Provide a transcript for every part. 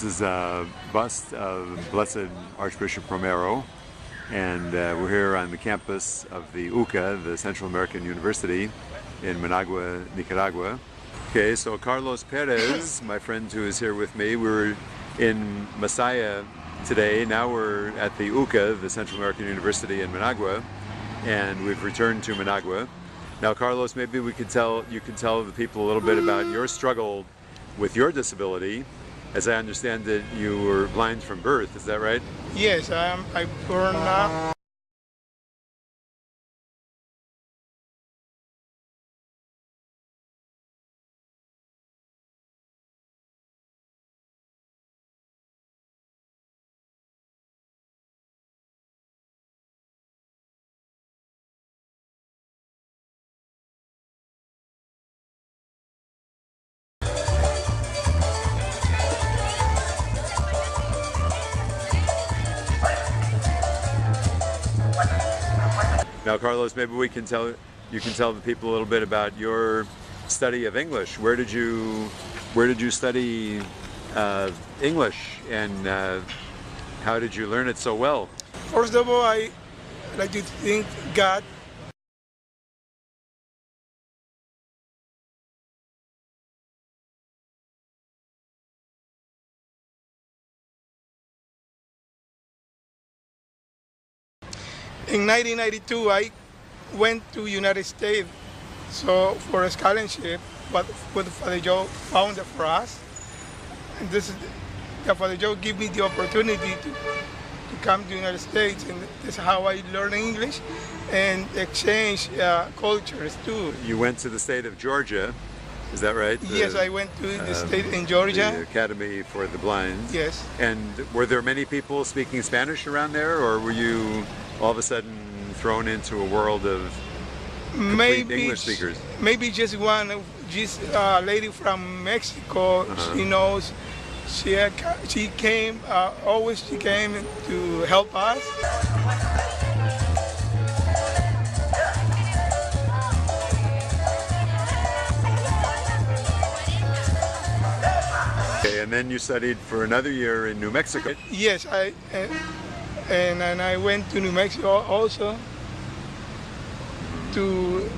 This is a bust of Blessed Archbishop Romero, and we're here on the campus of the UCA, the Central American University in Managua, Nicaragua. Okay, so Carlos Perez, my friend who is here with me, we were in Masaya today. Now we're at the UCA, the Central American University in Managua, and we've returned to Managua. Now, Carlos, maybe you can tell the people a little bit about your struggle with your disability. As I understand it, you were blind from birth, is that right? Yes, I born Now, Carlos, maybe you can tell the people a little bit about your study of English. Where did you study English, and how did you learn it so well? First of all, I like to thank God. In 1992, I went to United States for a scholarship, but what Father Joe found it for us. And Father Joe gave me the opportunity to come to the United States, and this is how I learned English and exchange cultures too. You went to the state of Georgia, is that right? Yes, I went to the state in Georgia. The Academy for the Blind. Yes. And were there many people speaking Spanish around there, or were you all of a sudden thrown into a world of complete English speakers? Maybe just one, just a lady from Mexico. She knows. She came. Always she came to help us. Okay, and then you studied for another year in New Mexico. Yes, and I went to New Mexico also to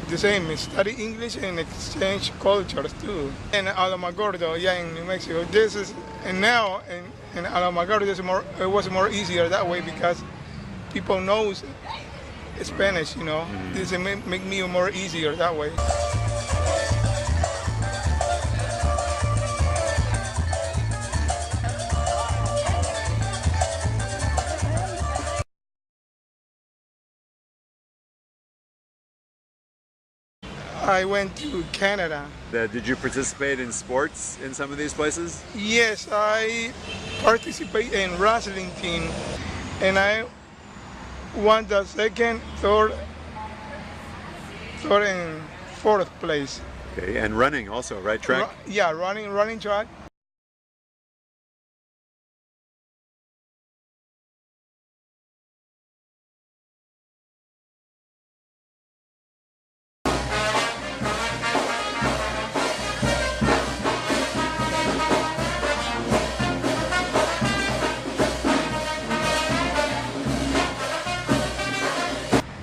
the same, study English and exchange cultures too. And Alamogordo, yeah, in New Mexico. And now in Alamogordo, it was more easier that way because people know Spanish, you know. This make me more easier that way. I went to Canada. Did you participate in sports in some of these places? Yes, I participate in wrestling team, and I won the second, third, and fourth place. Okay, and running also, right? Track? Yeah, running track.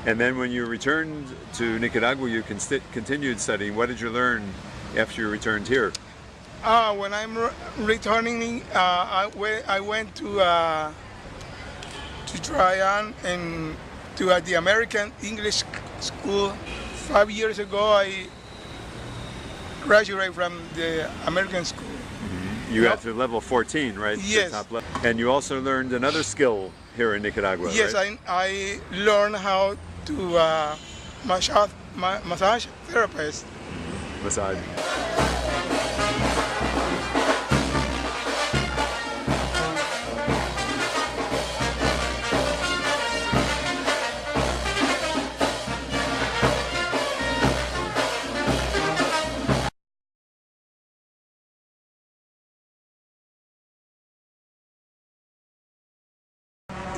And then when you returned to Nicaragua, you continued studying. What did you learn after you returned here? When I'm returning, I went to try on and to the American English School. 5 years ago, I graduated from the American school. You got to level 14, right? Yes. The top level. And you also learned another skill here in Nicaragua, yes, right? I learned how to massage therapist. Massage.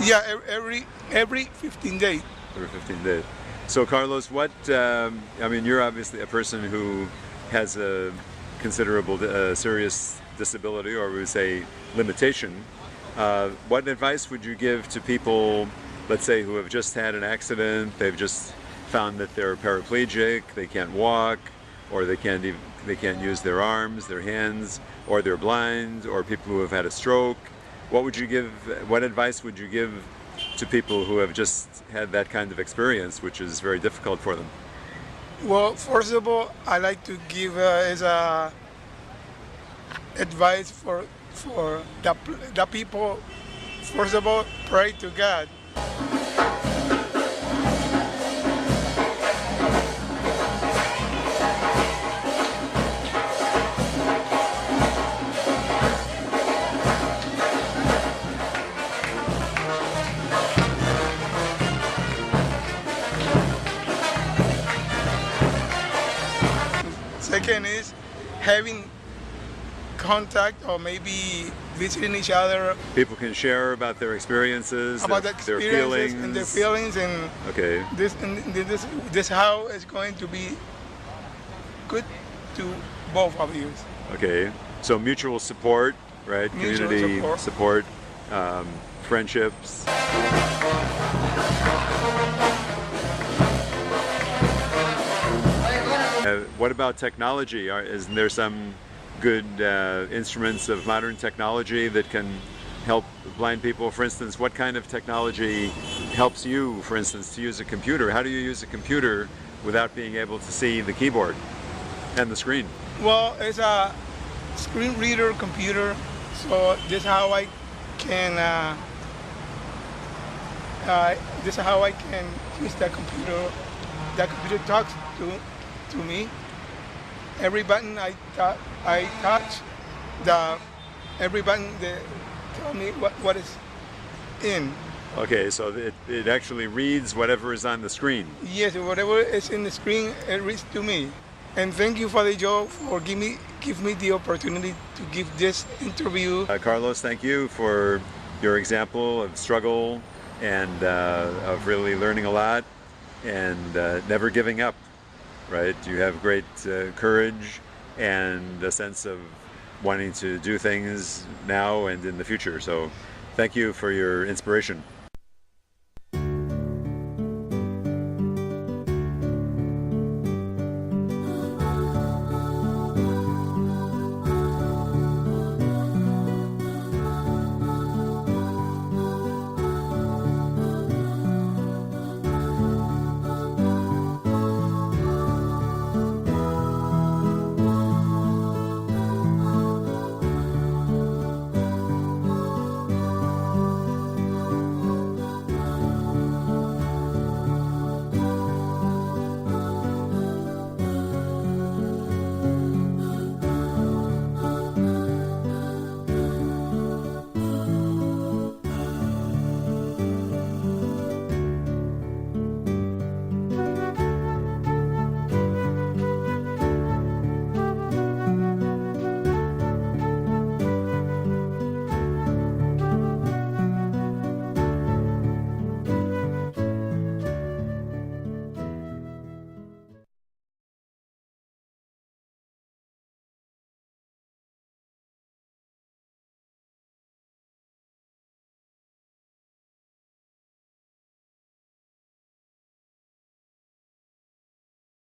Yeah, every 15 days. Every 15 days. So Carlos, I mean, you're obviously a person who has a considerable serious disability, or we would say limitation, what advice would you give to people, let's say, who have just had an accident, they've just found that they're paraplegic, they can't walk, or they can't use their arms, their hands, or they're blind, or people who have had a stroke? What advice would you give to people who have just had that kind of experience, which is very difficult for them? Well, first of all, I like to give advice for the people. First of all, pray to God. Second is having contact, or maybe visiting each other. People can share about their experiences, About their the experiences feelings. and their feelings, and Okay. this how it's going to be good to both of you. Okay. So mutual support, right? Mutual Community support. Friendships. What about technology? Isn't there some good instruments of modern technology that can help blind people? For instance, what kind of technology helps you, for instance, to use a computer? How do you use a computer without being able to see the keyboard and the screen? Well, it's a screen reader computer, so this is how I can use the computer. The computer talks to me. Every button I touch, every button they tell me what is in. Okay, so it actually reads whatever is on the screen. Yes, whatever is in the screen, it reads to me. And thank you, Father Joe, for give me the opportunity to give this interview. Carlos, thank you for your example of struggle and of really learning a lot and never giving up, right? You have great courage and a sense of wanting to do things now and in the future. So thank you for your inspiration.